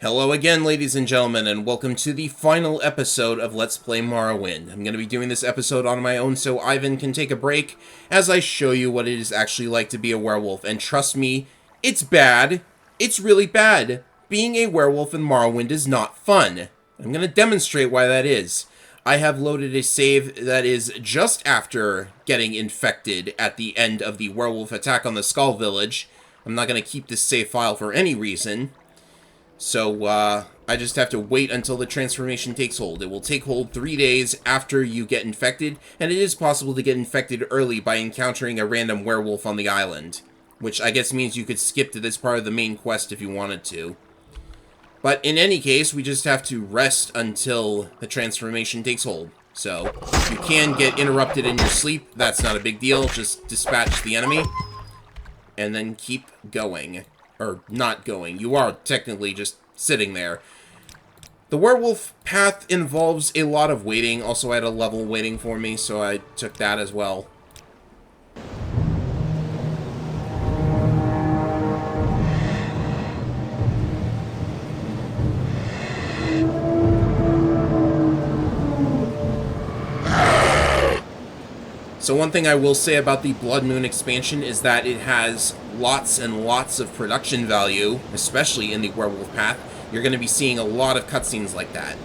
Hello again, ladies and gentlemen, and welcome to the final episode of Let's Play Morrowind. I'm going to be doing this episode on my own so Ivan can take a break as I show you what it is actually like to be a werewolf. And trust me, it's bad. It's really bad. Being a werewolf in Morrowind is not fun. I'm going to demonstrate why that is. I have loaded a save that is just after getting infected at the end of the werewolf attack on the Skull Village. I'm not going to keep this save file for any reason. So, I just have to wait until the transformation takes hold. It will take hold 3 days after you get infected, and it is possible to get infected early by encountering a random werewolf on the island. Which I guess means you could skip to this part of the main quest if you wanted to. But in any case, we just have to rest until the transformation takes hold. So, if you can get interrupted in your sleep, that's not a big deal. Just dispatch the enemy, and then keep going. Or not going. You are technically just sitting there. The werewolf path involves a lot of waiting. Also, I had a level waiting for me, so I took that as well. So one thing I will say about the Bloodmoon expansion is that it has lots and lots of production value, especially in the werewolf path. You're going to be seeing a lot of cutscenes like that.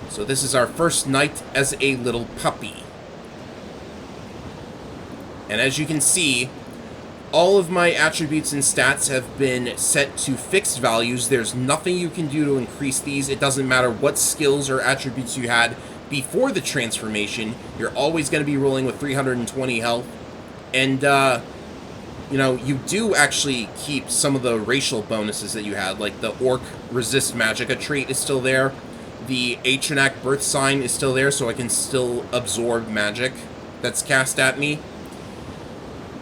So this is our first night as a little puppy. And as you can see, all of my attributes and stats have been set to fixed values. There's nothing you can do to increase these. It doesn't matter what skills or attributes you had before the transformation. You're always going to be rolling with 320 health. And, you know, you do actually keep some of the racial bonuses that you had, like the Orc Resist Magicka trait is still there. The Atronak Birth Sign is still there, so I can still absorb magic that's cast at me.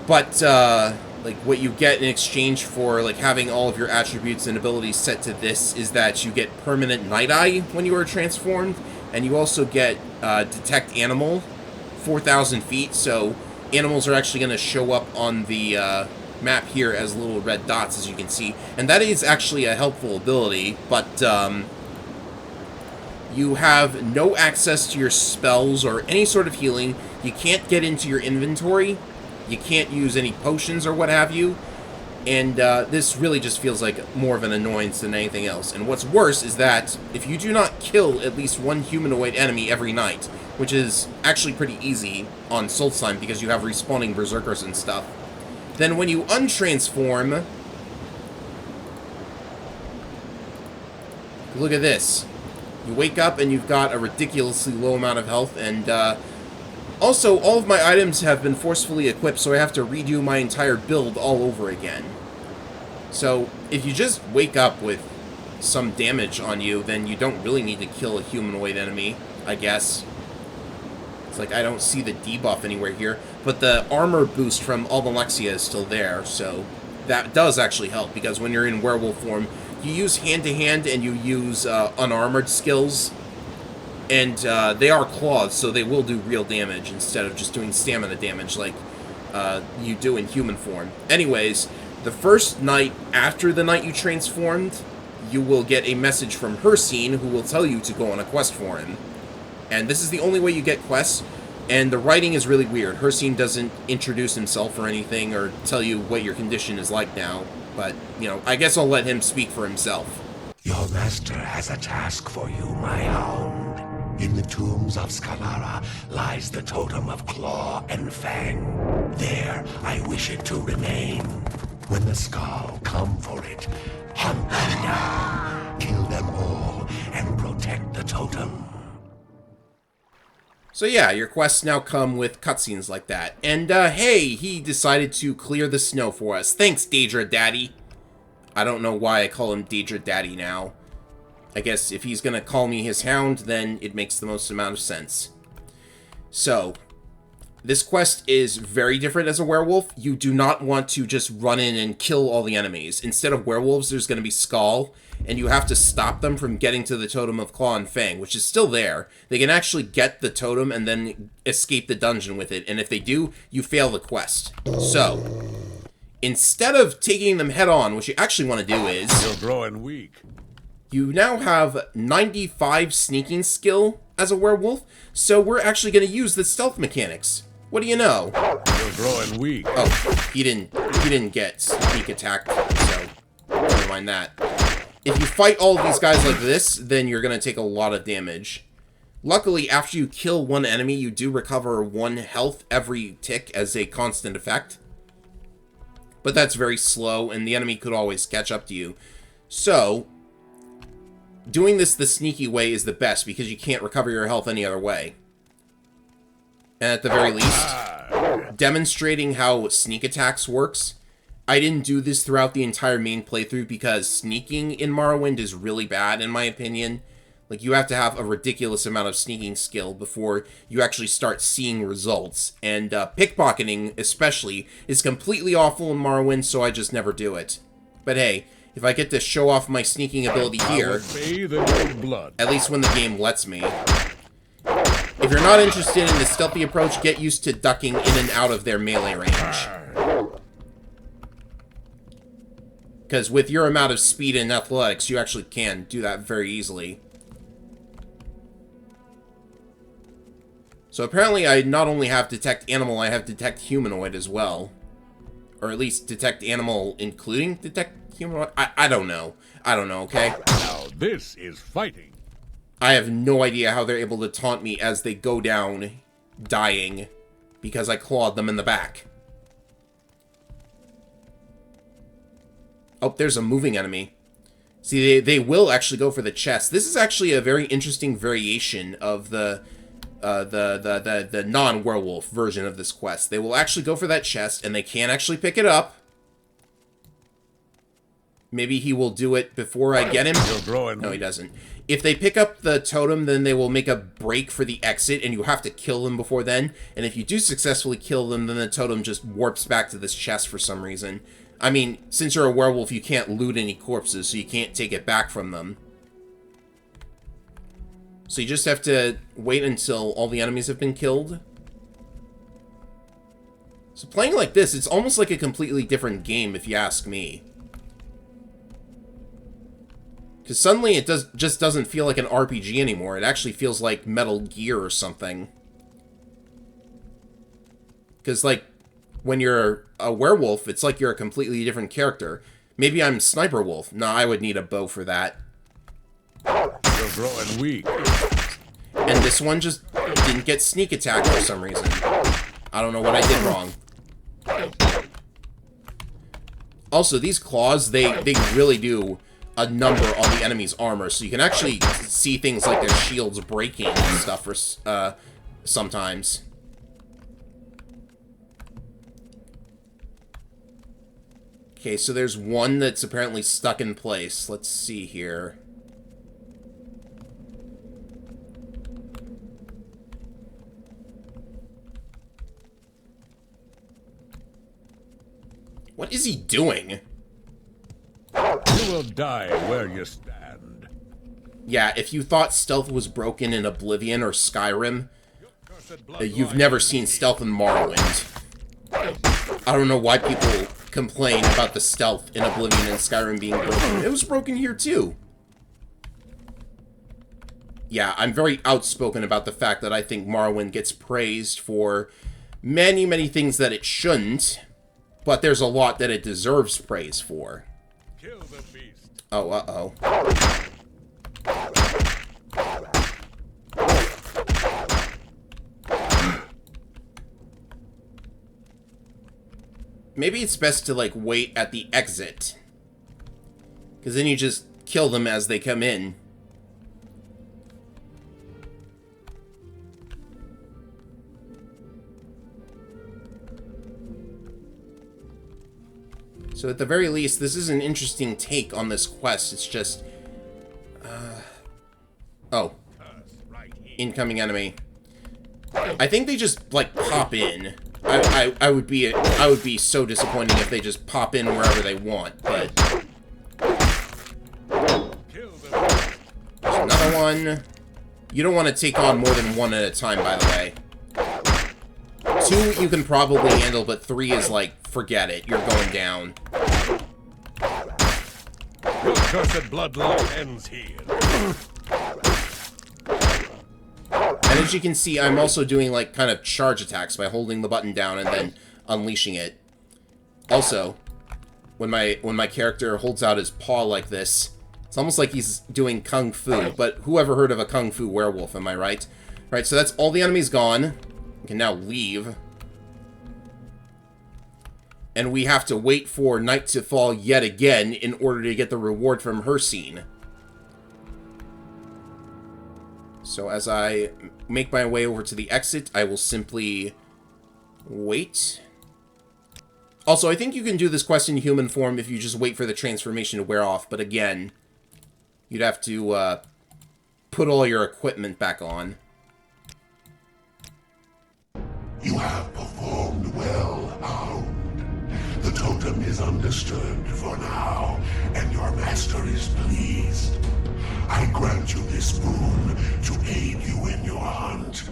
But, like, what you get in exchange for, like, having all of your attributes and abilities set to this is that you get permanent Night Eye when you are transformed. And you also get Detect Animal, 4,000 feet, so animals are actually going to show up on the map here as little red dots, as you can see. And that is actually a helpful ability, but you have no access to your spells or any sort of healing. You can't get into your inventory. You can't use any potions or what have you. And this really just feels like more of an annoyance than anything else. And what's worse is that if you do not kill at least one humanoid enemy every night, which is actually pretty easy on Solstheim because you have respawning berserkers and stuff, then when you untransform, look at this. You wake up and you've got a ridiculously low amount of health, and also, all of my items have been forcefully equipped, so I have to redo my entire build all over again. So, if you just wake up with some damage on you, then you don't really need to kill a humanoid enemy, I guess. It's like, I don't see the debuff anywhere here, but the armor boost from all the nelxxz is still there, so that does actually help, because when you're in werewolf form, you use hand-to-hand and you use unarmored skills. And they are claws, so they will do real damage instead of just doing stamina damage like you do in human form. Anyways, the first night after the night you transformed, you will get a message from Hersine who will tell you to go on a quest for him. And this is the only way you get quests, and the writing is really weird. Hersine doesn't introduce himself or anything or tell you what your condition is like now, but, you know, I guess I'll let him speak for himself. Your master has a task for you, my hound. In the tombs of Scalara lies the totem of Claw and Fang. There, I wish it to remain. When the Skull come for it, hunt them down, kill them all, and protect the totem. So yeah, your quests now come with cutscenes like that. And, hey, he decided to clear the snow for us. Thanks, Daedra Daddy. I don't know why I call him Daedra Daddy now. I guess if he's gonna call me his hound, then it makes the most amount of sense. So, this quest is very different as a werewolf. You do not want to just run in and kill all the enemies. Instead of werewolves, there's gonna be Skull, and you have to stop them from getting to the totem of Claw and Fang, which is still there. They can actually get the totem and then escape the dungeon with it, and if they do, you fail the quest. So, instead of taking them head on, what you actually want to do is... You're growing weak. You now have 95 sneaking skill as a werewolf, so we're actually going to use the stealth mechanics. What do you know? You're growing weak. Oh, he didn't get sneak attacked, so never mind that. If you fight all of these guys like this, then you're going to take a lot of damage. Luckily, after you kill one enemy, you do recover 1 health every tick as a constant effect. But that's very slow, and the enemy could always catch up to you. So, doing this the sneaky way is the best, because you can't recover your health any other way. And at the very least, demonstrating how sneak attacks works. I didn't do this throughout the entire main playthrough, because sneaking in Morrowind is really bad, in my opinion. Like, you have to have a ridiculous amount of sneaking skill before you actually start seeing results. And pickpocketing, especially, is completely awful in Morrowind, so I just never do it. But hey, if I get to show off my sneaking ability here, at least when the game lets me. If you're not interested in the stealthy approach, get used to ducking in and out of their melee range. Because with your amount of speed and athletics, you actually can do that very easily. So apparently I not only have detect animal, I have detect humanoid as well. Or at least detect animal including detect humanoid? I don't know. I don't know, okay? Now this is fighting. I have no idea how they're able to taunt me as they go down, dying, because I clawed them in the back. Oh, there's a moving enemy. See, they will actually go for the chest. This is actually a very interesting variation of the non-werewolf version of this quest. They will actually go for that chest, and they can actually pick it up. Maybe he will do it before I get him. No, he doesn't. If they pick up the totem, then they will make a break for the exit, and you have to kill them before then. And if you do successfully kill them, then the totem just warps back to this chest for some reason. I mean, since you're a werewolf, you can't loot any corpses, so you can't take it back from them. So you just have to wait until all the enemies have been killed. So playing like this, it's almost like a completely different game, if you ask me. Because suddenly it just doesn't feel like an RPG anymore. It actually feels like Metal Gear or something. Because, like, when you're a werewolf, it's like you're a completely different character. Maybe I'm Sniper Wolf. No, I would need a bow for that. You're growing weak. And this one just didn't get sneak attack for some reason. I don't know what I did wrong. Also, these claws, they really do a number on the enemy's armor, so you can actually see things like their shields breaking and stuff for sometimes. Okay, so there's one that's apparently stuck in place. Let's see here. What is he doing? You will die where you stand. Yeah, if you thought stealth was broken in Oblivion or Skyrim, you've never seen stealth in Morrowind. I don't know why people complain about the stealth in Oblivion and Skyrim being broken. It was broken here too. Yeah, I'm very outspoken about the fact that I think Morrowind gets praised for many, many things that it shouldn't, but there's a lot that it deserves praise for. Kill the beast. Oh, uh-oh. Maybe it's best to, like, wait at the exit. Because then you just kill them as they come in. So at the very least, this is an interesting take on this quest. It's just... oh. Incoming enemy. I think they just, like, pop in. I would be so disappointed if they just pop in wherever they want, but... There's another one. You don't want to take on more than one at a time, by the way. 2 you can probably handle, but 3 is like, forget it. You're going down. Your cursed bloodline ends here. And as you can see, I'm also doing, like, kind of charge attacks by holding the button down and then unleashing it. Also, when my character holds out his paw like this, it's almost like he's doing kung fu. But who ever heard of a kung fu werewolf, am I right? Right, so that's all the enemies gone. We can now leave. And we have to wait for night to fall yet again in order to get the reward from her scene. So as I make my way over to the exit, I will simply wait. Also, I think you can do this quest in human form if you just wait for the transformation to wear off. But again, you'd have to put all your equipment back on. You have performed well, Hound. The totem is undisturbed for now, and your master is pleased. I grant you this boon to aid you in your hunt.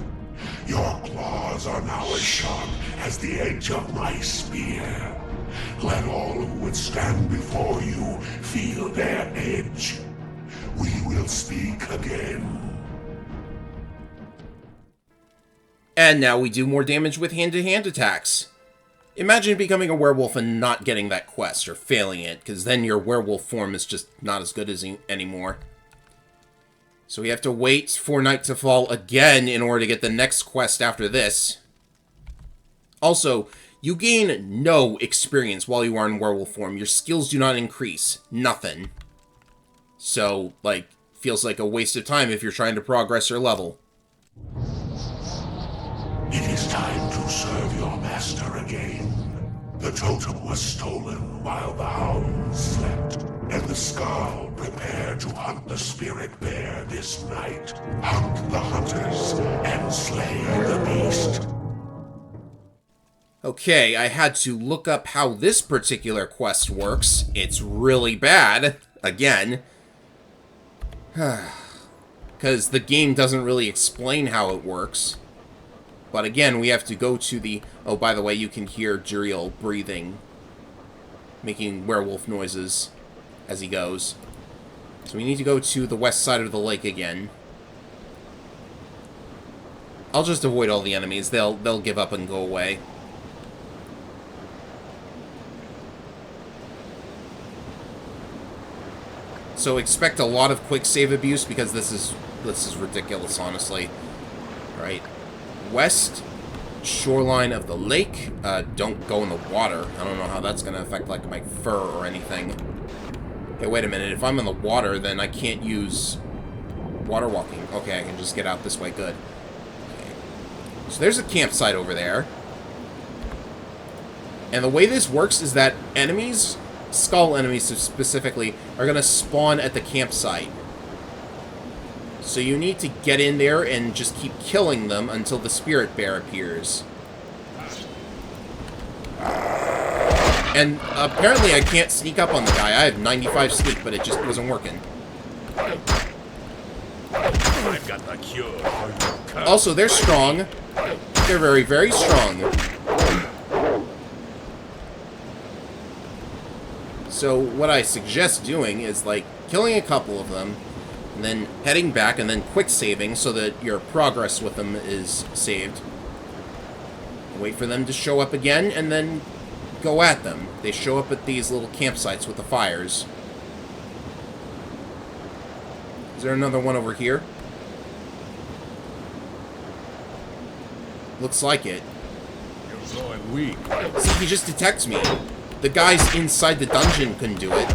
Your claws are now as sharp as the edge of my spear. Let all who would stand before you feel their edge. We will speak again. And now we do more damage with hand-to-hand attacks. Imagine becoming a werewolf and not getting that quest, or failing it, because then your werewolf form is just not as good as anymore. So we have to wait for night to fall again in order to get the next quest after this. Also, you gain no experience while you are in werewolf form. Your skills do not increase. Nothing. So, like, feels like a waste of time if you're trying to progress your level. It is time to serve your master again. The totem was stolen while the hounds slept, and the Skull prepare to hunt the spirit bear this night. Hunt the hunters and slay the beast. Okay, I had to look up how this particular quest works. It's really bad, again. Because the game doesn't really explain how it works. But again, we have to go to the... Oh, by the way, you can hear Juriel breathing, making werewolf noises as he goes. So we need to go to the west side of the lake again. I'll just avoid all the enemies. They'll give up and go away. So expect a lot of quick save abuse because this is ridiculous, honestly. Right. West shoreline of the lake. Don't go in the water. I don't know how that's going to affect, like, my fur or anything. Okay, wait a minute. If I'm in the water, then I can't use water walking. Okay, I can just get out this way. Good. Okay. So there's a campsite over there. And the way this works is that enemies, skull enemies specifically, are going to spawn at the campsite. So you need to get in there and just keep killing them until the spirit bear appears. And apparently I can't sneak up on the guy. I have 95 sneak, but it just wasn't working. I've got the cure for your curse. Also, they're strong. They're very, very strong. So what I suggest doing is, like, killing a couple of them, and then heading back, and then quick saving so that your progress with them is saved. Wait for them to show up again, and then go at them. They show up at these little campsites with the fires. Is there another one over here? Looks like it. You're growing weak. See, he just detects me. The guys inside the dungeon couldn't do it.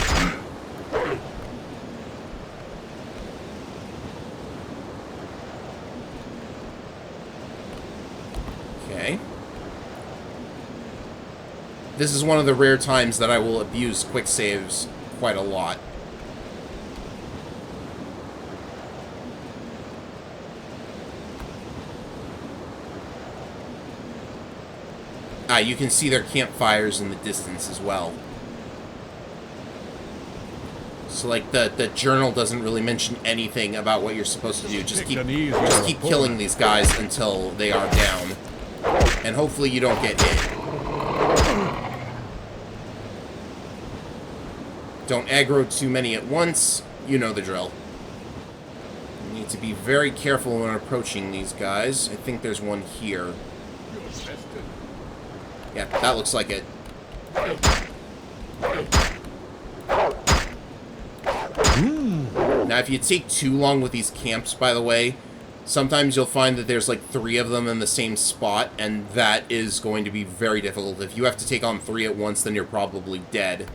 Okay. This is one of the rare times that I will abuse quick saves quite a lot. Ah, you can see their campfires in the distance as well. So, like, the journal doesn't really mention anything about what you're supposed to do. Just keep killing these guys until they are down. And hopefully you don't get hit. Don't aggro too many at once. You know the drill. You need to be very careful when approaching these guys. I think there's one here. Yeah, that looks like it. Now, if you take too long with these camps, by the way, sometimes you'll find that there's like 3 of them in the same spot, and that is going to be very difficult. If you have to take on 3 at once, then you're probably dead.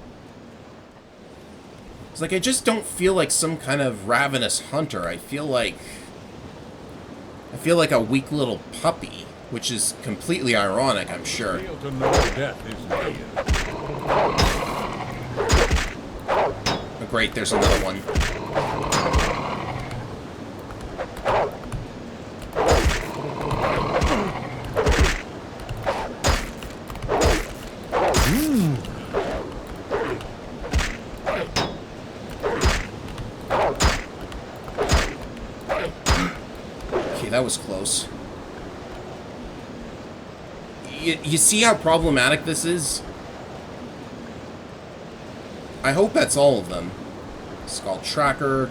It's like, I just don't feel like some kind of ravenous hunter. I feel like a weak little puppy, which is completely ironic, I'm sure. Oh, great, there's another one. Okay, that was close. You see how problematic this is? I hope that's all of them. It's called tracker.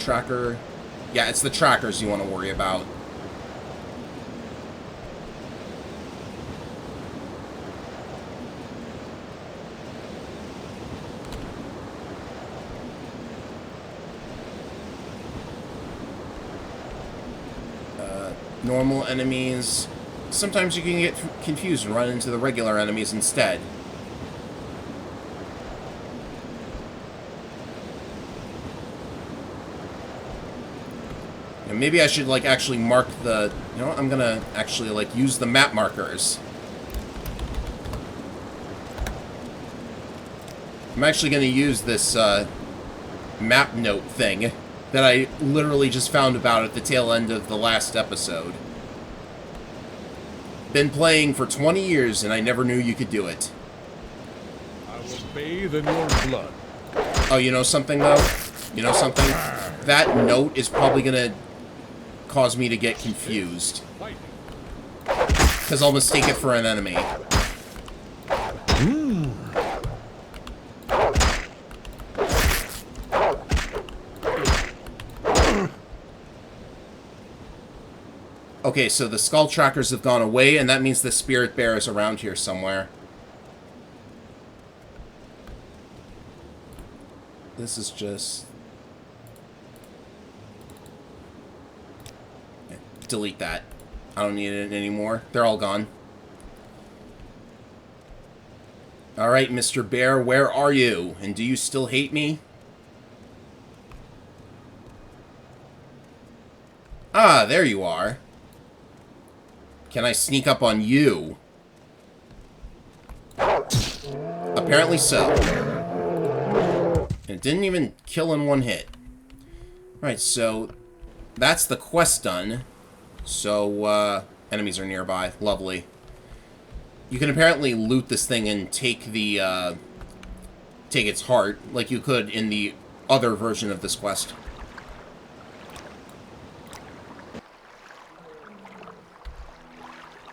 Yeah, it's the trackers you want to worry about. Normal enemies. Sometimes you can get confused and run into the regular enemies instead. And maybe I should, like, actually mark the... You know what? I'm gonna actually, like, use the map markers. I'm actually gonna use this, map note thing that I literally just found about at the tail end of the last episode. Been playing for 20 years, and I never knew you could do it. I will bathe in your blood. Oh, you know something, though? You know something? That note is probably gonna cause me to get confused. Because I'll mistake it for an enemy. Okay, so the skull trackers have gone away, and that means the spirit bear is around here somewhere. This is just... delete that. I don't need it anymore. They're all gone. Alright, Mr. Bear, where are you? And do you still hate me? Ah, there you are. Can I sneak up on you? Apparently so. And it didn't even kill in one hit. Right, so that's the quest done. So, enemies are nearby. Lovely. You can apparently loot this thing and take the, take its heart, like you could in the other version of this quest.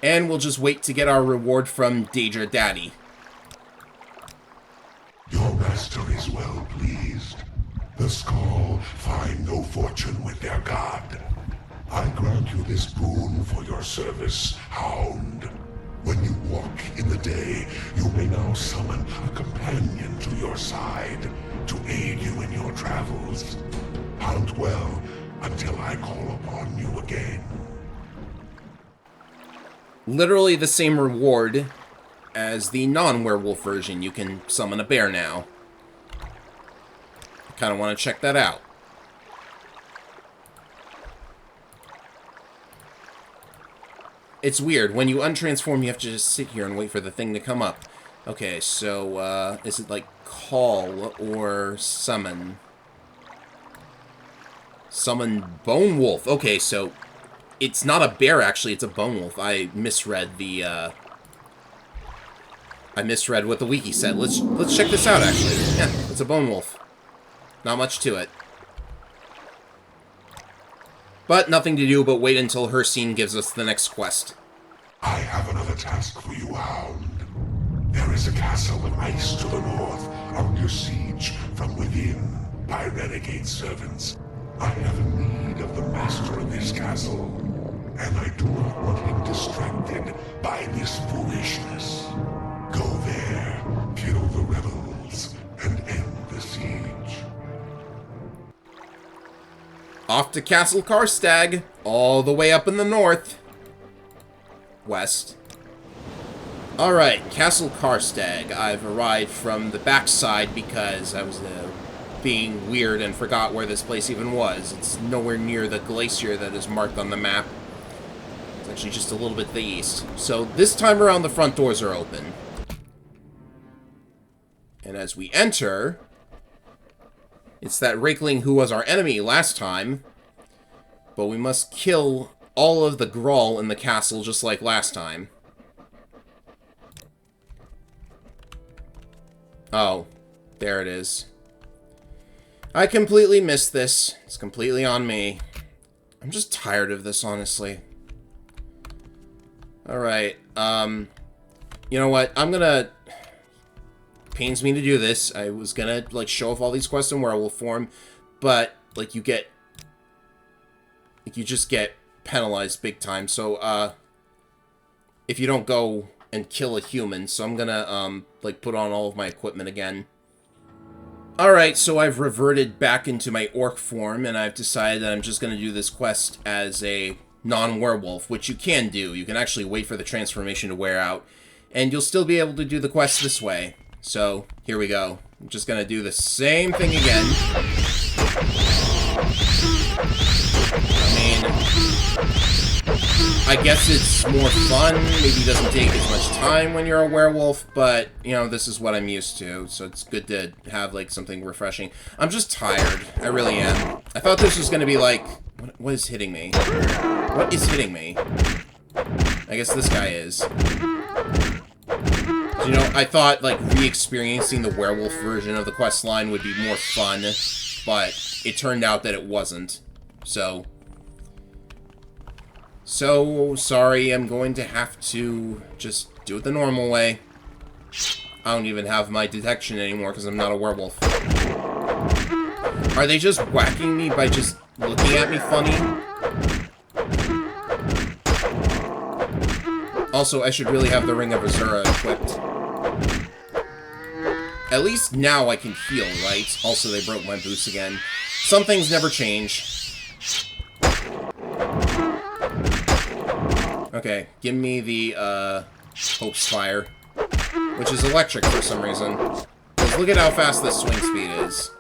And we'll just wait to get our reward from Daedra Daddy. Your master is well pleased. The Skull find no fortune with their god. I grant you this boon for your service, Hound. When you walk in the day, you may now summon a companion to your side to aid you in your travels. Hunt well until I call upon you again. Literally the same reward as the non-werewolf version. You can summon a bear now. I kind of want to check that out. It's weird. When you untransform, you have to just sit here and wait for the thing to come up. Okay, so, is it like call or summon? Summon Bone Wolf. Okay, so it's not a bear, actually. It's a Bone Wolf. I misread the, I misread what the wiki said. Let's check this out, actually. Yeah, it's a Bone Wolf. Not much to it. But nothing to do but wait until her scene gives us the next quest. I have another task for you, Hound. There is a castle of ice to the north, under siege from within by renegade servants. I have need of the master of this castle, and I do not want him distracted by this foolishness. Go there, kill the rebels, and end the siege. Off to Castle Karstag, all the way up in the north. West. Alright, Castle Karstag. I've arrived from the backside because I was being weird and forgot where this place even was. It's nowhere near the glacier that is marked on the map. It's actually just a little bit to the east. So this time around, the front doors are open. And as we enter, it's that Rakeling who was our enemy last time, but we must kill all of the Grawl in the castle just like last time. Oh, there it is. I completely missed this. It's completely on me. I'm just tired of this, honestly. Alright, you know what? I'm gonna... Pains me to do this. I was gonna, like, show off all these quests in werewolf form, but, like, you just get penalized big time. So, if you don't go and kill a human, so I'm gonna, like, put on all of my equipment again. Alright, so I've reverted back into my orc form, and I've decided that I'm just gonna do this quest as a non-werewolf, which you can do. You can actually wait for the transformation to wear out, and you'll still be able to do the quest this way. So, here we go. I'm just gonna do the same thing again. I mean, I guess it's more fun. Maybe it doesn't take as much time when you're a werewolf, but, you know, this is what I'm used to, so it's good to have, like, something refreshing. I'm just tired. I really am. I thought this was gonna be, like... What is hitting me? What is hitting me? I guess this guy is. You know, I thought, like, re-experiencing the werewolf version of the questline would be more fun, but it turned out that it wasn't. So, sorry, I'm going to have to just do it the normal way. I don't even have my detection anymore because I'm not a werewolf. Are they just whacking me by just looking at me funny? Also, I should really have the Ring of Azura equipped. At least now I can heal, right? Also, they broke my boots again. Some things never change. Okay, give me the, Hope's Fire. Which is electric for some reason. Because look at how fast this swing speed is.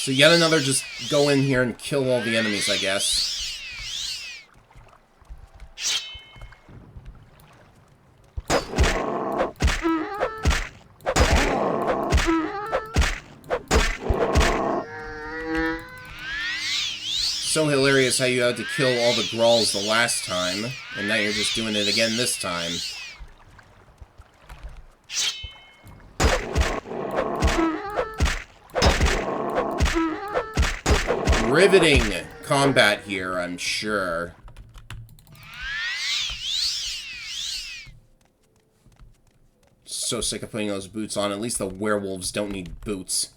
So yet another just go in here and kill all the enemies, I guess. So hilarious how you had to kill all the Grauls the last time, and now you're just doing it again this time. Riveting combat here, I'm sure. So sick of putting those boots on. At least the werewolves don't need boots.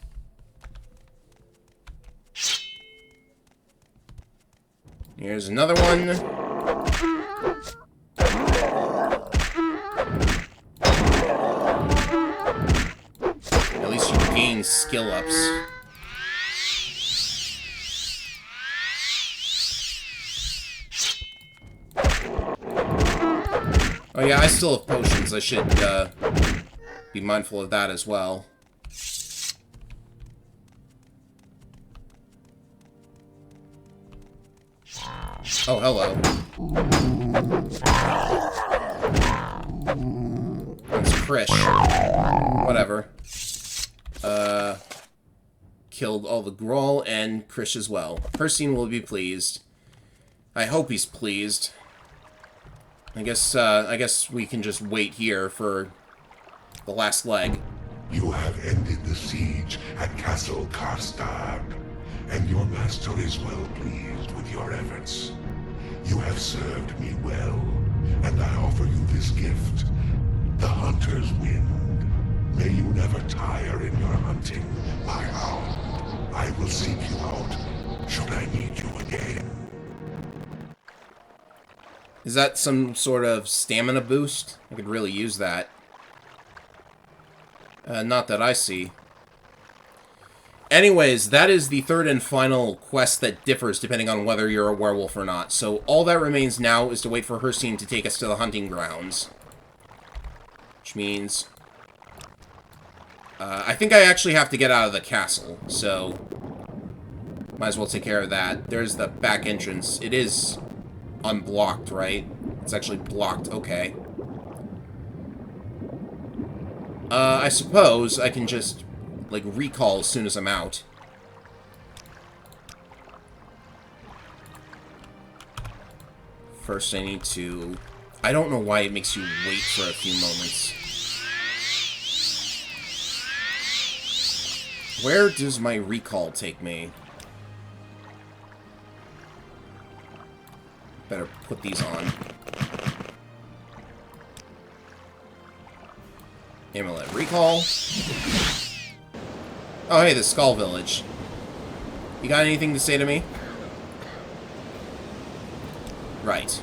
Here's another one. At least you gain skill ups. Oh yeah, I still have potions. I should be mindful of that as well. Oh, hello. That's Krish. Whatever. Killed all the Grawl and Krish as well. Persine will be pleased. I hope he's pleased. I guess we can just wait here for the last leg. You have ended the siege at Castle Karstag, and your master is well pleased with your efforts. You have served me well, and I offer you this gift, the Hunter's Wind. May you never tire in your hunting, my hound. I will seek you out, should I need you again. Is that some sort of stamina boost? I could really use that. Not that I see. Anyways, that is the third and final quest that differs depending on whether you're a werewolf or not. So all that remains now is to wait for Herstein to take us to the hunting grounds. Which means... I think I actually have to get out of the castle, so... might as well take care of that. There's the back entrance. It is unblocked, right? It's actually blocked. Okay. I suppose I can just... like, recall as soon as I'm out. First, I need to... I don't know why it makes you wait for a few moments. Where does my recall take me? Better put these on. Amulet recall. Oh, hey, the Skull Village. You got anything to say to me? Right.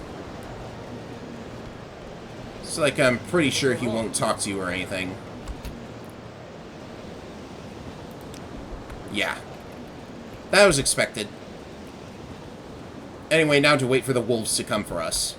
It's like I'm pretty sure he won't talk to you or anything. Yeah. That was expected. Anyway, now to wait for the wolves to come for us.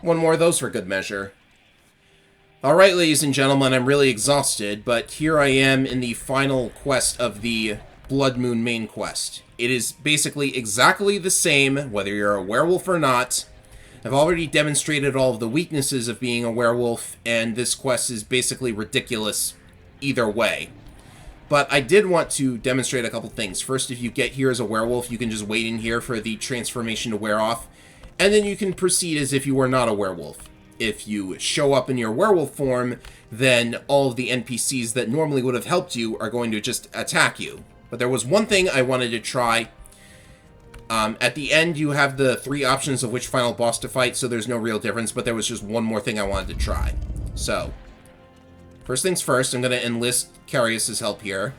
One more of those for good measure. Alright, ladies and gentlemen, I'm really exhausted, but here I am in the final quest of the Bloodmoon main quest. It is basically exactly the same, whether you're a werewolf or not. I've already demonstrated all of the weaknesses of being a werewolf, and this quest is basically ridiculous either way. But I did want to demonstrate a couple things. First, if you get here as a werewolf, you can just wait in here for the transformation to wear off, and then you can proceed as if you were not a werewolf. If you show up in your werewolf form, then all of the NPCs that normally would have helped you are going to just attack you. But there was one thing I wanted to try. At the end, you have the 3 options of which final boss to fight, so there's no real difference, but there was just one more thing I wanted to try. So, first things first, I'm going to enlist Carius' help here.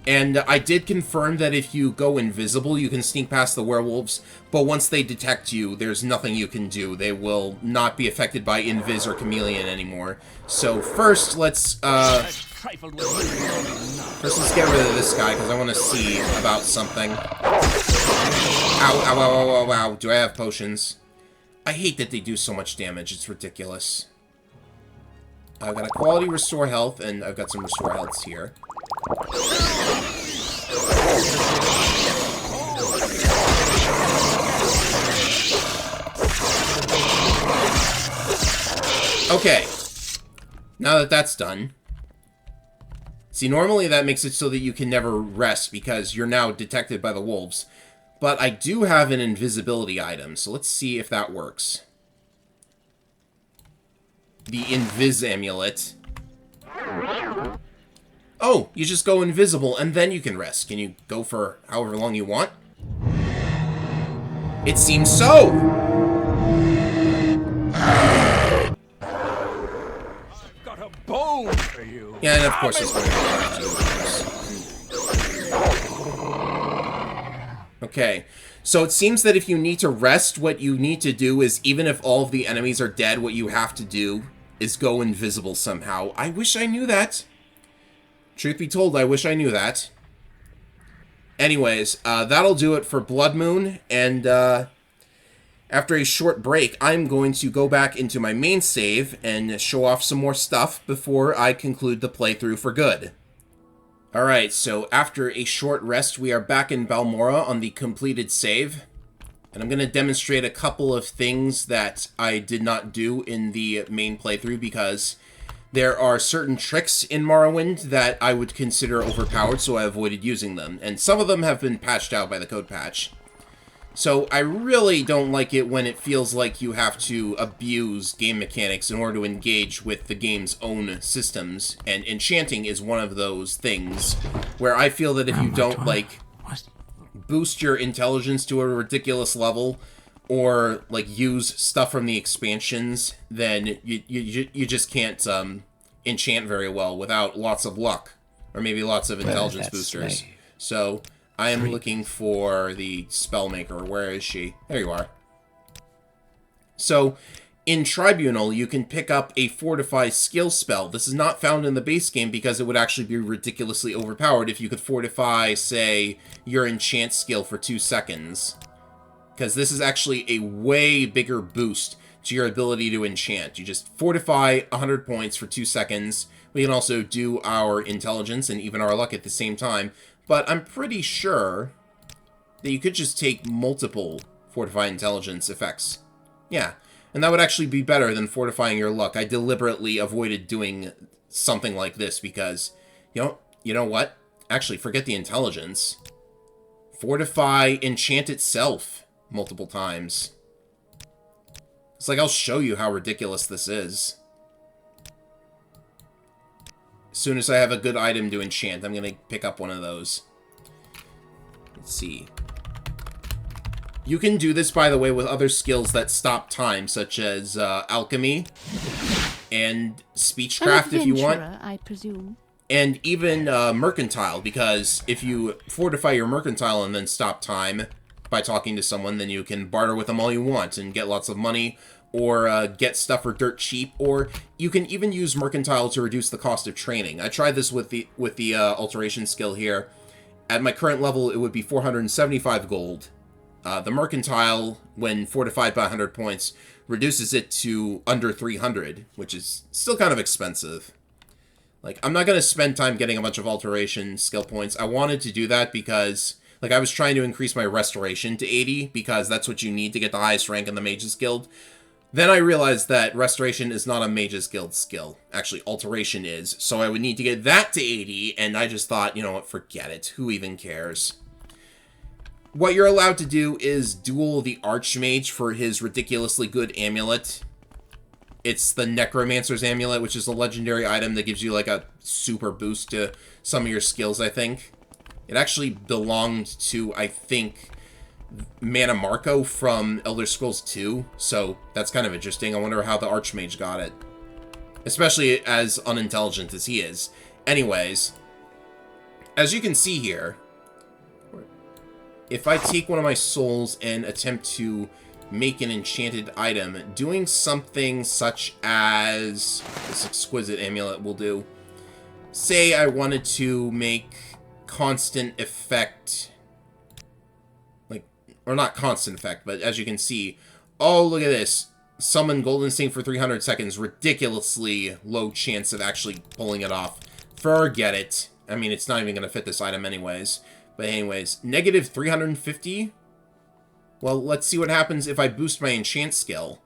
And I did confirm that if you go invisible, you can sneak past the werewolves, but once they detect you, there's nothing you can do. They will not be affected by Invis or Chameleon anymore. So first, let's get rid of this guy, because I want to see about something. Ow, ow, ow, ow, ow, ow. Do I have potions? I hate that they do so much damage. It's ridiculous. I've got a quality restore health, and I've got some restore healths here. Okay. Now that that's done. See, normally that makes it so that you can never rest because you're now detected by the wolves. But I do have an invisibility item, so let's see if that works. The Invis Amulet. Oh, you just go invisible, and then you can rest. Can you go for however long you want? It seems so! I've got a bone for you. Yeah, and of course it's going to be. Okay, so it seems that if you need to rest, what you need to do is, even if all of the enemies are dead, what you have to do is go invisible somehow. I wish I knew that. Truth be told, I wish I knew that. Anyways, that'll do it for Bloodmoon, and after a short break, I'm going to go back into my main save and show off some more stuff before I conclude the playthrough for good. Alright, so after a short rest, we are back in Balmora on the completed save. And I'm going to demonstrate a couple of things that I did not do in the main playthrough because there are certain tricks in Morrowind that I would consider overpowered, so I avoided using them. And some of them have been patched out by the code patch. So I really don't like it when it feels like you have to abuse game mechanics in order to engage with the game's own systems. And enchanting is one of those things where I feel that if you don't, like, boost your intelligence to a ridiculous level or, like, use stuff from the expansions, then you just can't enchant very well without lots of luck. Or maybe lots of intelligence boosters. So I am looking for the Spellmaker. Where is she? There you are. So, in Tribunal, you can pick up a Fortify skill spell. This is not found in the base game because it would actually be ridiculously overpowered if you could fortify, say, your enchant skill for 2 seconds. Because this is actually a way bigger boost to your ability to enchant. You just fortify 100 points for 2 seconds. We can also do our intelligence and even our luck at the same time. But I'm pretty sure that you could just take multiple Fortify Intelligence effects. Yeah, and that would actually be better than fortifying your luck. I deliberately avoided doing something like this because, you know what? Actually, forget the intelligence. Fortify Enchant itself multiple times. It's like, I'll show you how ridiculous this is. As soon as I have a good item to enchant, I'm going to pick up one of those. Let's see. You can do this, by the way, with other skills that stop time, such as alchemy and speechcraft, if you want. I presume. And even mercantile, because if you fortify your mercantile and then stop time by talking to someone, then you can barter with them all you want and get lots of money, or get stuff for dirt cheap, or you can even use mercantile to reduce the cost of training. I tried this with the alteration skill here. At my current level, it would be 475 gold. The mercantile, when fortified by 100 points, reduces it to under 300, which is still kind of expensive. Like, I'm not going to spend time getting a bunch of alteration skill points. I wanted to do that because, like, I was trying to increase my restoration to 80, because that's what you need to get the highest rank in the Mages Guild. Then I realized that restoration is not a Mages Guild skill. Actually, alteration is. So I would need to get that to 80, and I just thought, you know what, forget it. Who even cares? What you're allowed to do is duel the Archmage for his ridiculously good amulet. It's the Necromancer's Amulet, which is a legendary item that gives you, like, a super boost to some of your skills, I think. It actually belonged to, I think, Mana Marco from Elder Scrolls 2, so that's kind of interesting. I wonder how the Archmage got it. Especially as unintelligent as he is. Anyways, as you can see here, if I take one of my souls and attempt to make an enchanted item, doing something such as this exquisite amulet will do. Say I wanted to make constant effect, or not constant effect, but as you can see, oh, look at this. Summon Golden Instinct for 300 seconds. Ridiculously low chance of actually pulling it off. Forget it. I mean, it's not even going to fit this item anyways. But anyways, negative 350. Well, let's see what happens if I boost my enchant skill.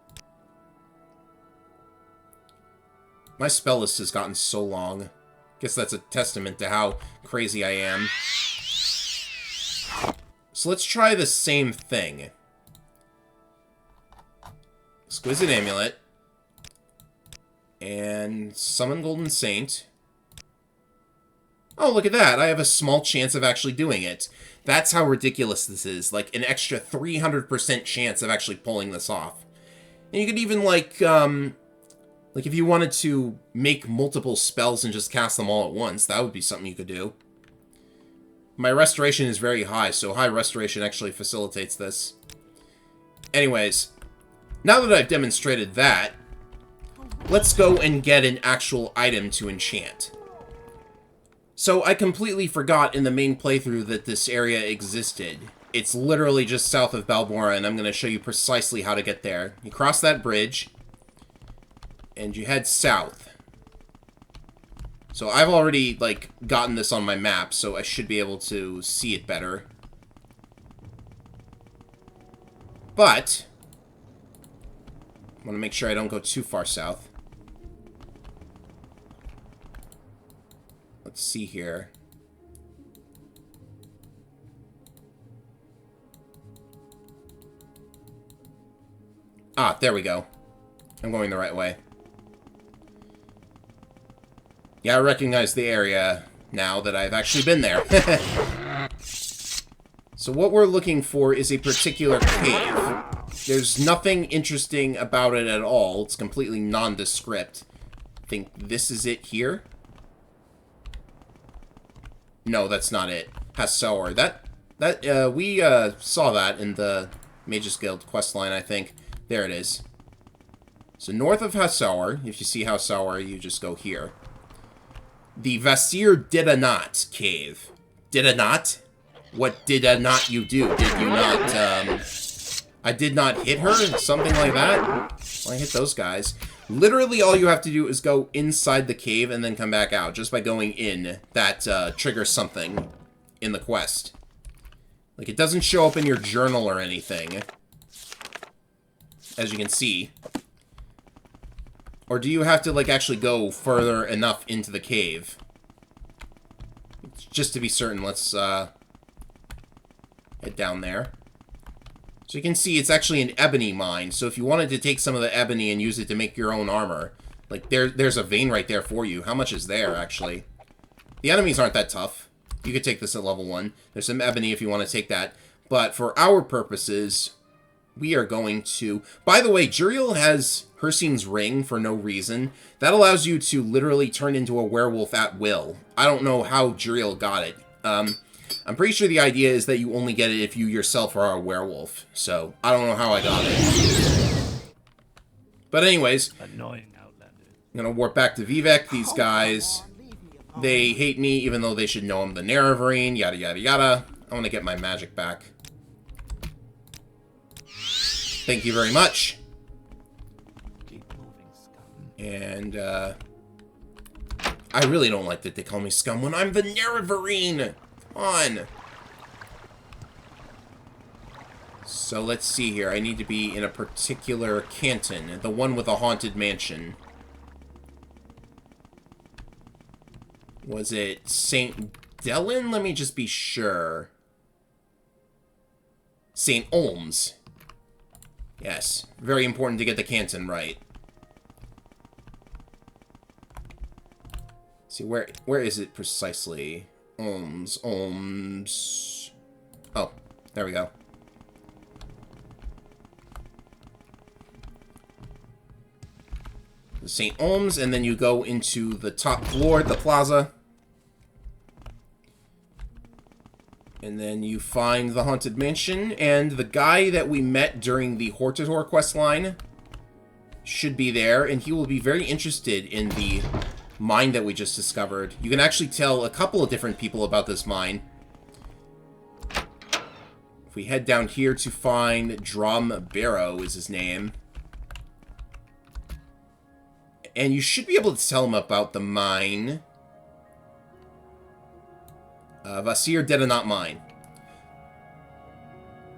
My spell list has gotten so long. Guess that's a testament to how crazy I am. So let's try the same thing. Exquisite Amulet. And Summon Golden Saint. Oh, look at that. I have a small chance of actually doing it. That's how ridiculous this is. Like, an extra 300% chance of actually pulling this off. And you could even, like, if you wanted to make multiple spells and just cast them all at once, that would be something you could do. My restoration is very high, so high restoration actually facilitates this. Anyways, now that I've demonstrated that, let's go and get an actual item to enchant. So I completely forgot in the main playthrough that this area existed, It's literally just south of Balmora, and I'm going to show you precisely how to get there. You cross that bridge, and you head south. So I've already, like, gotten this on my map, so I should be able to see it better. But I want to make sure I don't go too far south. Let's see here. Ah, there we go. I'm going the right way. Yeah, I recognize the area now that I've actually been there. So what we're looking for is a particular cave. There's nothing interesting about it at all. It's completely nondescript. I think this is it here. No, that's not it. Hassour. We saw that in the Mages Guild questline, I think. There it is. So north of Hassour, if you see Hassour, you just go here. The Vasir Did-a-Not cave. Did-a-Not? What did-a-not you do? Did you not, I did not hit her? Something like that? Well, I hit those guys. Literally all you have to do is go inside the cave and then come back out. Just by going in, that triggers something in the quest. Like, it doesn't show up in your journal or anything, as you can see. Or do you have to, like, actually go further enough into the cave? Just to be certain, let's head down there. So you can see it's actually an ebony mine. So if you wanted to take some of the ebony and use it to make your own armor, like, there's a vein right there for you. How much is there, actually? The enemies aren't that tough. You could take this at level 1. There's some ebony if you want to take that. But for our purposes, we are going to... By the way, Juriel has Hircine's ring for no reason. That allows you to literally turn into a werewolf at will. I don't know how Juriel got it. I'm pretty sure the idea is that you only get it if you yourself are a werewolf. So, I don't know how I got it. But anyways, Annoying Outlander. I'm going to warp back to Vivek. These guys, they hate me even though they should know I'm the Nerevarine, yada yada yada. I want to get my magic back. Thank you very much. And, I really don't like that they call me scum when I'm the Nerevarine. Come on. So let's see here. I need to be in a particular canton. The one with a haunted mansion. Was it St. Dellen? Let me just be sure. St. Olms. Yes. Very important to get the canton right. See, where is it precisely? Olms. Oh, there we go. The St. Olms, and then you go into the top floor, the plaza. And then you find the Haunted Mansion, and the guy that we met during the Hortator questline should be there, and he will be very interested in the mine that we just discovered. You can actually tell a couple of different people about this mine. If we head down here to find Drum Barrow is his name. And you should be able to tell him about the mine. Vasir Did-a-Not mine.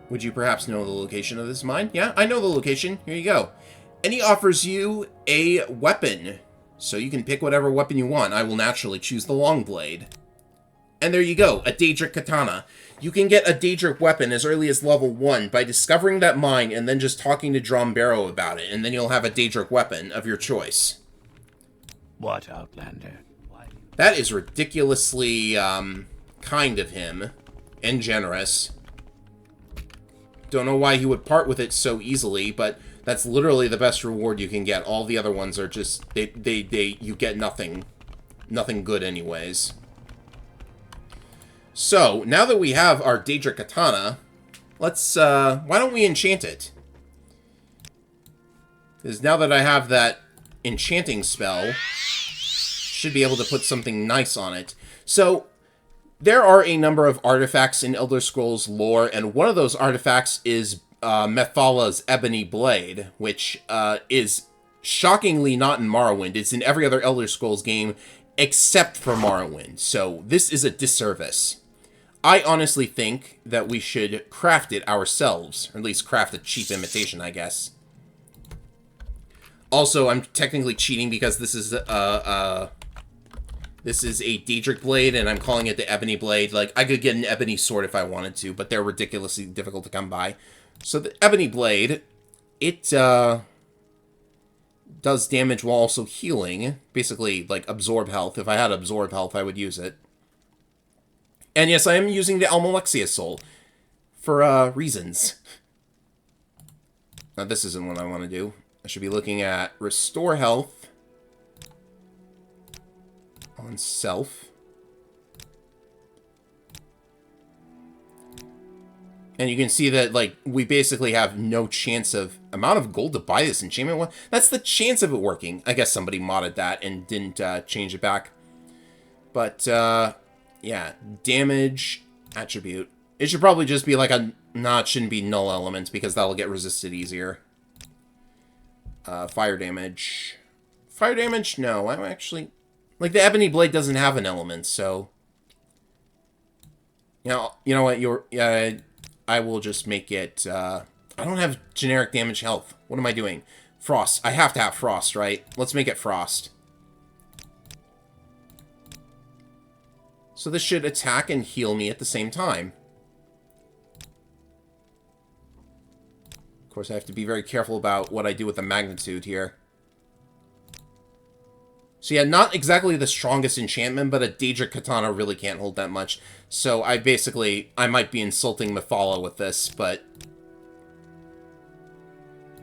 Would you perhaps know the location of this mine? Yeah, I know the location. Here you go. And he offers you a weapon. So you can pick whatever weapon you want. I will naturally choose the long blade. And there you go, a Daedric Katana. You can get a Daedric weapon as early as level 1 by discovering that mine and then just talking to Drum Barrow about it. And then you'll have a Daedric weapon of your choice. What, Outlander? That is ridiculously, kind of him. And generous. Don't know why he would part with it so easily, but that's literally the best reward you can get. All the other ones are just, you get nothing good anyways. So, now that we have our Daedric Katana, let's, why don't we enchant it? Because now that I have that enchanting spell, should be able to put something nice on it. So, there are a number of artifacts in Elder Scrolls lore, and one of those artifacts is Mephalah's Ebony Blade, which is shockingly not in Morrowind. It's in every other Elder Scrolls game except for Morrowind, so this is a disservice. I honestly think that we should craft it ourselves, or at least craft a cheap imitation, I guess. Also, I'm technically cheating because this is a Daedric blade, and I'm calling it the Ebony Blade. Like, I could get an Ebony Sword if I wanted to, but they're ridiculously difficult to come by. So the Ebony Blade, it does damage while also healing. Basically, like, absorb health. If I had absorb health, I would use it. And yes, I am using the nelxxz soul for reasons. Now, this isn't what I want to do. I should be looking at restore health on self. And you can see that, like, we basically have no chance of amount of gold to buy this enchantment. That's the chance of it working. I guess somebody modded that and didn't change it back. But, yeah, damage attribute. It should probably just be like a... Nah, it shouldn't be null element because that'll get resisted easier. Fire damage. Fire damage? No, I'm actually... Like, the Ebony Blade doesn't have an element, so... You know what, I will just make it, I don't have generic damage health. What am I doing? Frost. I have to have Frost, right? Let's make it Frost. So this should attack and heal me at the same time. Of course, I have to be very careful about what I do with the magnitude here. So yeah, not exactly the strongest enchantment, but a Daedric Katana really can't hold that much. So I might be insulting Mephalah with this, but...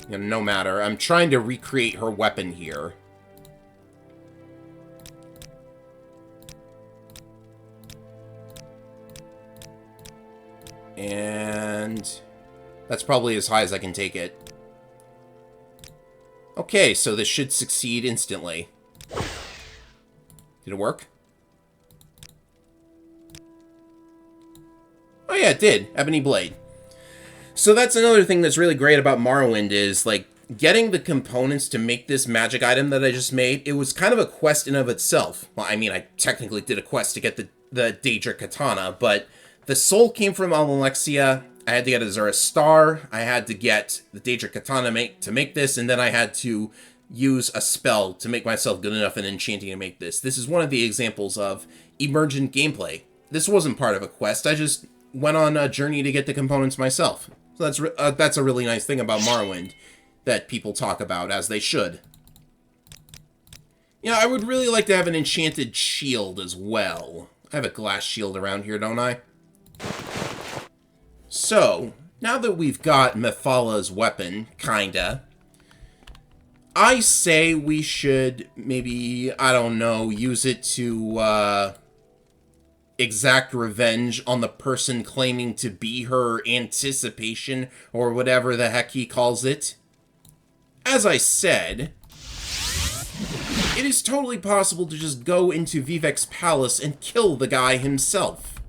You know, no matter. I'm trying to recreate her weapon here. And... that's probably as high as I can take it. Okay, so this should succeed instantly. Did it work? Oh yeah, it did. Ebony Blade. So that's another thing that's really great about Morrowind is, like, getting the components to make this magic item that I just made. It was kind of a quest in of itself. Well, I mean, I technically did a quest to get the Daedric Katana, but the soul came from Almalexia. I had to get Azura Star. I had to get the Daedric Katana to make this, and then I had to use a spell to make myself good enough in enchanting to make this. This is one of the examples of emergent gameplay. This wasn't part of a quest. I just went on a journey to get the components myself. So that's a really nice thing about Morrowind that people talk about, as they should. Yeah, I would really like to have an enchanted shield as well. I have a glass shield around here, don't I? So, now that we've got Mephalah's weapon, kinda, I say we should maybe, I don't know, use it to exact revenge on the person claiming to be her anticipation, or whatever the heck he calls it. As I said, it is totally possible to just go into Vivek's palace and kill the guy himself.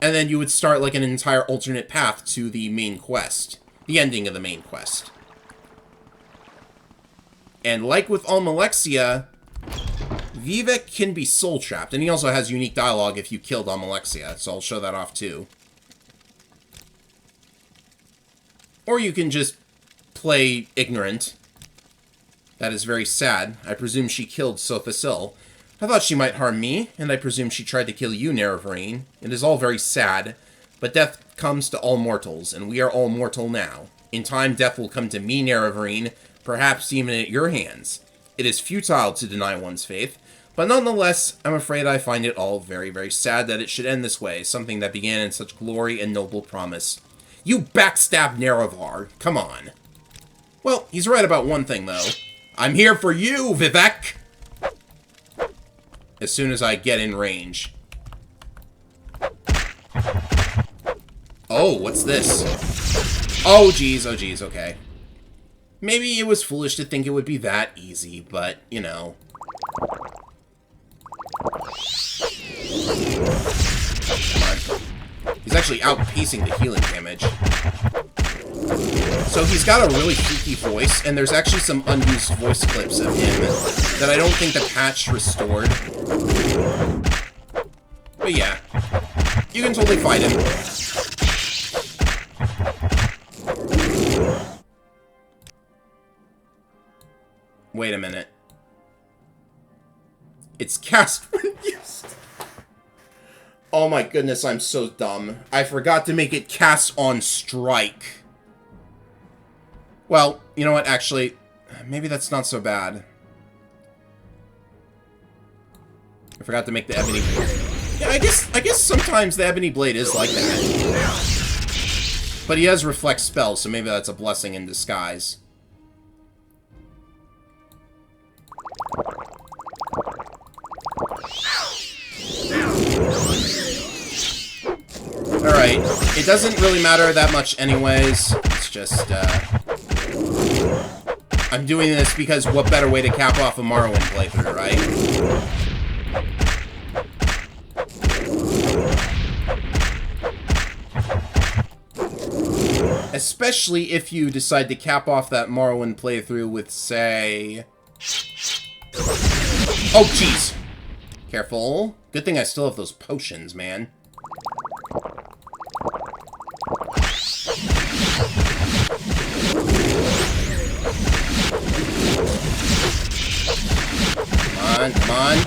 And then you would start like an entire alternate path to the main quest. The ending of the main quest. And like with Almalexia, Vivek can be soul-trapped. And he also has unique dialogue if you killed Almalexia, so I'll show that off too. Or you can just play ignorant. That is very sad. I presume she killed Sothasil. I thought she might harm me, and I presume she tried to kill you, Nerevarine. It is all very sad, but death comes to all mortals, and we are all mortal now. In time, death will come to me, Nerevarine, perhaps even at your hands. It is futile to deny one's faith, but nonetheless, I'm afraid I find it all very, very sad that it should end this way, something that began in such glory and noble promise. You backstabbed Nerevar, come on. Well, he's right about one thing, though. I'm here for you, Vivek! As soon as I get in range. Oh, what's this? Oh, geez, okay. Maybe it was foolish to think it would be that easy, but, you know. actually outpacing the healing damage. So he's got a really freaky voice, and there's actually some unused voice clips of him that I don't think the patch restored. But yeah, you can totally fight him. Wait a minute. It's cast when used. Oh my goodness, I'm so dumb. I forgot to make it cast on strike. Well, you know what, actually, maybe that's not so bad. I forgot to make the ebony blade. Yeah, I guess sometimes the ebony blade is like that. But he has reflect spells, so maybe that's a blessing in disguise. Alright, it doesn't really matter that much anyways. It's just, I'm doing this because what better way to cap off a Morrowind playthrough, right? Especially if you decide to cap off that Morrowind playthrough with, say... Oh, jeez! Careful. Good thing I still have those potions, man. Come on.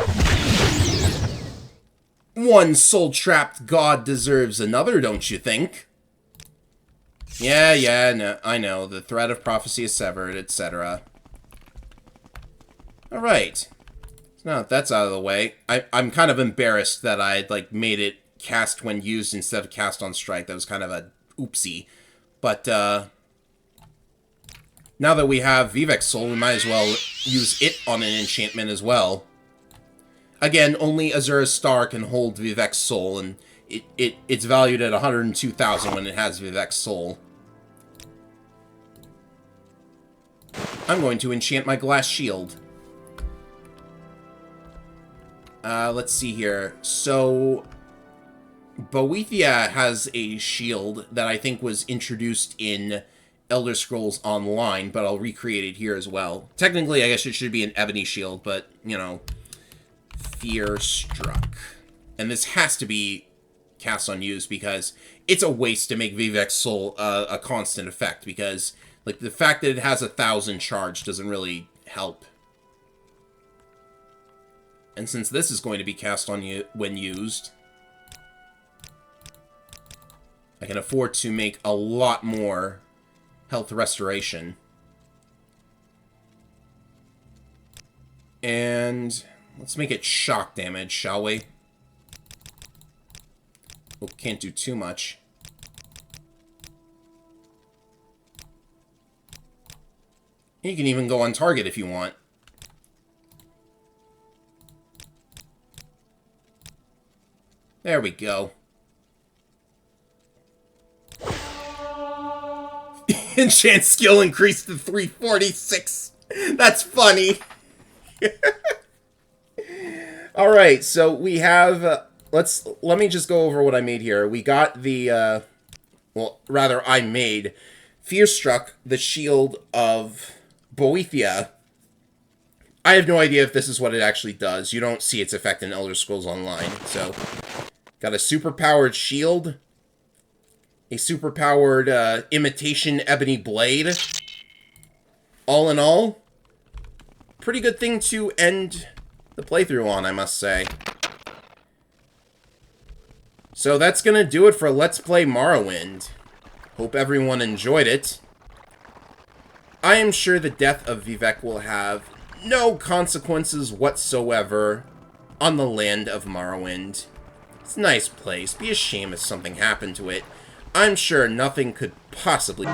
One soul-trapped god deserves another, don't you think? Yeah, no, I know. The thread of prophecy is severed, etc. Alright. Now that that's out of the way, I'm kind of embarrassed that I like made it cast when used instead of cast on strike. That was kind of a oopsie. But, now that we have Vivek's Soul, we might as well use it on an enchantment as well. Again, only Azura's Star can hold Vivek's Soul, and it's valued at 102,000 when it has Vivek's Soul. I'm going to enchant my glass shield. Let's see here. So, Boethia has a shield that I think was introduced in Elder Scrolls Online, but I'll recreate it here as well. Technically, I guess it should be an ebony shield, but, you know, Fear Struck. And this has to be cast on use because it's a waste to make Vivek's Soul a constant effect because, like, the fact that it has 1,000 charge doesn't really help. And since this is going to be cast on you when used, I can afford to make a lot more health restoration. And let's make it shock damage, shall we? Oh, can't do too much. You can even go on target if you want. There we go. Enchant skill increased to 346. That's funny. Alright, so we have... let me just go over what I made here. We got the... well, rather, I made Fear Struck, the shield of Boethia. I have no idea if this is what it actually does. You don't see its effect in Elder Scrolls Online, so... Got a super-powered shield. A super-powered imitation ebony blade. All in all, pretty good thing to end the playthrough on, I must say. So that's gonna do it for Let's Play Morrowind. Hope everyone enjoyed it. I am sure the death of Vivek will have no consequences whatsoever on the land of Morrowind. It's a nice place. Be a shame if something happened to it. I'm sure nothing could possibly...